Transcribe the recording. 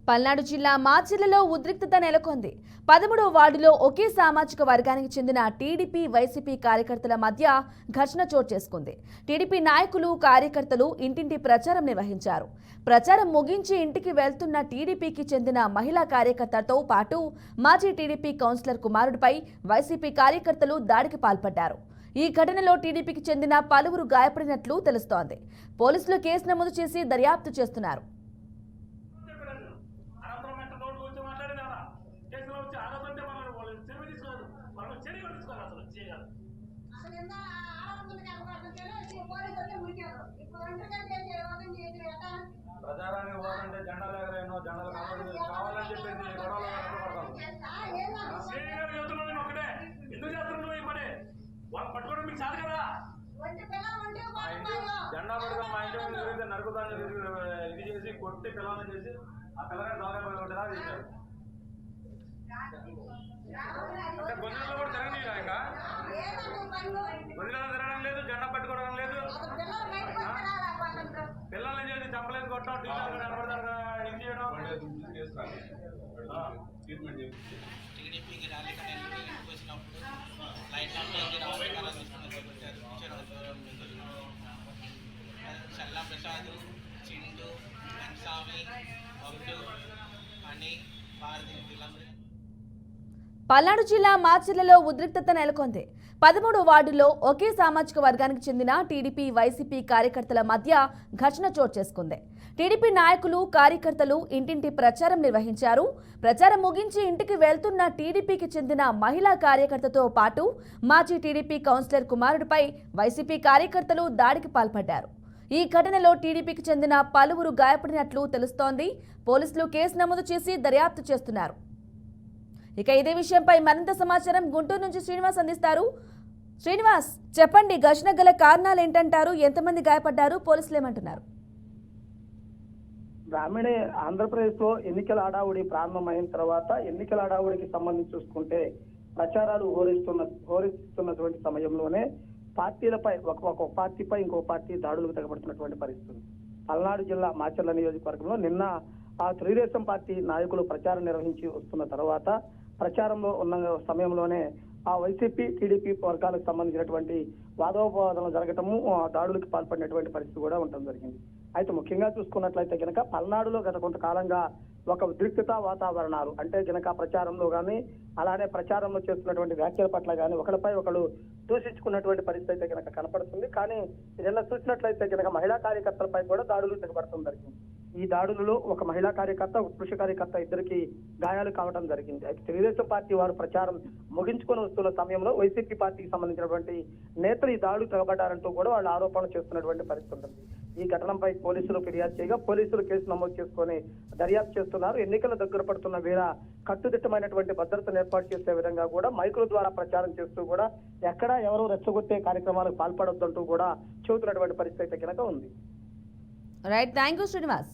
పల్నాడు జిల్లా మాచర్లలో ఉద్రిక్తత నెలకొంది. 13వ వార్డులో ఒకే సామాజిక వర్గానికి చెందిన టీడీపీ, వైసీపీ కార్యకర్తల మధ్య ఘర్షణ చోటు చేసుకుంది. టీడీపీ నాయకులు, కార్యకర్తలు ఇంటింటి ప్రచారం నిర్వహించారు. ప్రచారం ముగించి ఇంటికి వెళ్తున్న టీడీపీకి చెందిన మహిళా కార్యకర్తలతో పాటు మాజీ టీడీపీ కౌన్సిలర్ కుమారుడిపై వైసీపీ కార్యకర్తలు దాడికి పాల్పడ్డారు. ఈ ఘటనలో టీడీపీకి చెందిన పలువురు గాయపడినట్లు తెలుస్తోంది. పోలీసులు కేసు నమోదు చేసి దర్యాప్తు చేస్తున్నారు. ప్రచారానికి పోవాలంటే జెండాలు ఎగరేనో జెండాలు కావాలని చెప్పేసి ఒకటే ఎందుకు చేస్తున్నావు ఈ పని వాళ్ళు పట్టుకోవడం మీకు చాలు కదా. జెండా పట్టుకొని మా ఇంటి ముందు తిరిగితే నరుకుతాను ఇది చేసి కొట్టి పిల్లల్ని చేసి ఆ పిల్లగాని దొంగ చేశారు. అంటే గొంతులో కూడా తిరగనీయా ఇంకా గొంతులో తిరగడం లేదు, జెండా పట్టుకోవడం లేదు, పిల్లల్ని చేసి చంపలేదు కొట్టడం, టీచర్లు నిలబడతారు ఇది చేయడం. టీడీపీకి ర్యాలీకి ఇంటికి వచ్చినప్పుడు లైట్ చల్లా ప్రసాద్, చిండు, వెంకస్వామి, బబ్లు అని భారతి వీళ్ళందరూ. పల్నాడు జిల్లా మాచర్లలో ఉద్రిక్తత నెలకొంది. 13వ వార్డులో ఒకే సామాజిక వర్గానికి చెందిన టీడీపీ, వైసీపీ కార్యకర్తల మధ్య ఘర్షణ చోటు చేసుకుంది. టీడీపీ నాయకులు, కార్యకర్తలు ఇంటింటి ప్రచారం నిర్వహించారు. ప్రచారం ముగించి ఇంటికి వెళ్తున్న టీడీపీకి చెందిన మహిళా కార్యకర్తతో పాటు మాజీ టీడీపీ కౌన్సిలర్ కుమారుడిపై వైసీపీ కార్యకర్తలు దాడికి పాల్పడ్డారు. ఈ ఘటనలో టీడీపీకి చెందిన పలువురు గాయపడినట్లు తెలుస్తోంది. పోలీసులు కేసు నమోదు చేసి దర్యాప్తు చేస్తున్నారు. ఇక ఇదే విషయంపై మరింత సమాచారం గుంటూరు నుంచి శ్రీనివాస్ అందిస్తారు. శ్రీనివాస్, చెప్పండి, ఘర్షణ గల కారణాలు ఏంటంటారు? ఎంతమంది గాయపడ్డారు? పోలీసులు ఏమంటున్నారు? గ్రామీణ ఆంధ్రప్రదేశ్లో ఎన్నికల హడావుడి ప్రారంభమైన తర్వాత ఎన్నికల హడావుడికి సంబంధించి చూసుకుంటే ప్రచారాలు హోరెత్తుతున్నటువంటి సమయంలోనే పార్టీలపై ఒక పార్టీపై ఇంకో పార్టీ దాడులకు తెగబడుతున్నటువంటి పరిస్థితి. పల్నాడు జిల్లా మాచర్ల నియోజకవర్గంలో నిన్న ఆ తెలుగుదేశం పార్టీ నాయకులు ప్రచారం నిర్వహించి వస్తున్న తర్వాత ప్రచారంలో ఉన్న సమయంలోనే ఆ వైసీపీ, టీడీపీ వర్గాలకు సంబంధించినటువంటి వాదోపవాదాలు జరగటము, దాడులకు పాల్పడినటువంటి పరిస్థితి కూడా ఉండటం జరిగింది. అయితే ముఖ్యంగా చూసుకున్నట్లయితే కనుక పల్నాడులో గత కొంతకాలంగా ఒక ఉద్రిక్తత వాతావరణాలు అంటే గనక ప్రచారంలో కానీ అలానే ప్రచారంలో చేస్తున్నటువంటి వ్యాఖ్యల పట్ల కానీ ఒకరిపై ఒకరు దూషించుకున్నటువంటి పరిస్థితి అయితే కనుక కనపడుతుంది. కానీ నిన్న చూసినట్లయితే కనుక మహిళా కార్యకర్తలపై కూడా దాడులు తెగబడటం జరిగింది. ఈ దాడులలో ఒక మహిళా కార్యకర్త, ఒక పురుష కార్యకర్త ఇద్దరికి గాయాలు కావడం జరిగింది. అయితే తెలుగుదేశం పార్టీ వారు ప్రచారం ముగించుకొని వస్తున్న సమయంలో వైసీపీ పార్టీకి సంబంధించినటువంటి నేతలు ఈ దాడులు తెగబడ్డారంటూ కూడా వాళ్ళు ఆరోపణలు చేస్తున్నటువంటి పరిస్థితి ఉంటుంది. ఈ ఘటనపై పోలీసులు ఫిర్యాదు చేయగా పోలీసులు కేసు నమోదు చేసుకొని దర్యాప్తు చేస్తున్నారు. ఎన్నికల దగ్గర పడుతున్న వేళ కట్టుదిట్టమైనటువంటి భద్రతను ఏర్పాటు చేసే విధంగా కూడా మైకుల ద్వారా ప్రచారం చేస్తూ కూడా ఎక్కడా ఎవరు రెచ్చగొట్టే కార్యక్రమాలకు పాల్పడొద్దంటూ కూడా చెబుతున్నటువంటి పరిస్థితి అయితే కనుక ఉంది. Right, thank you Srinivas.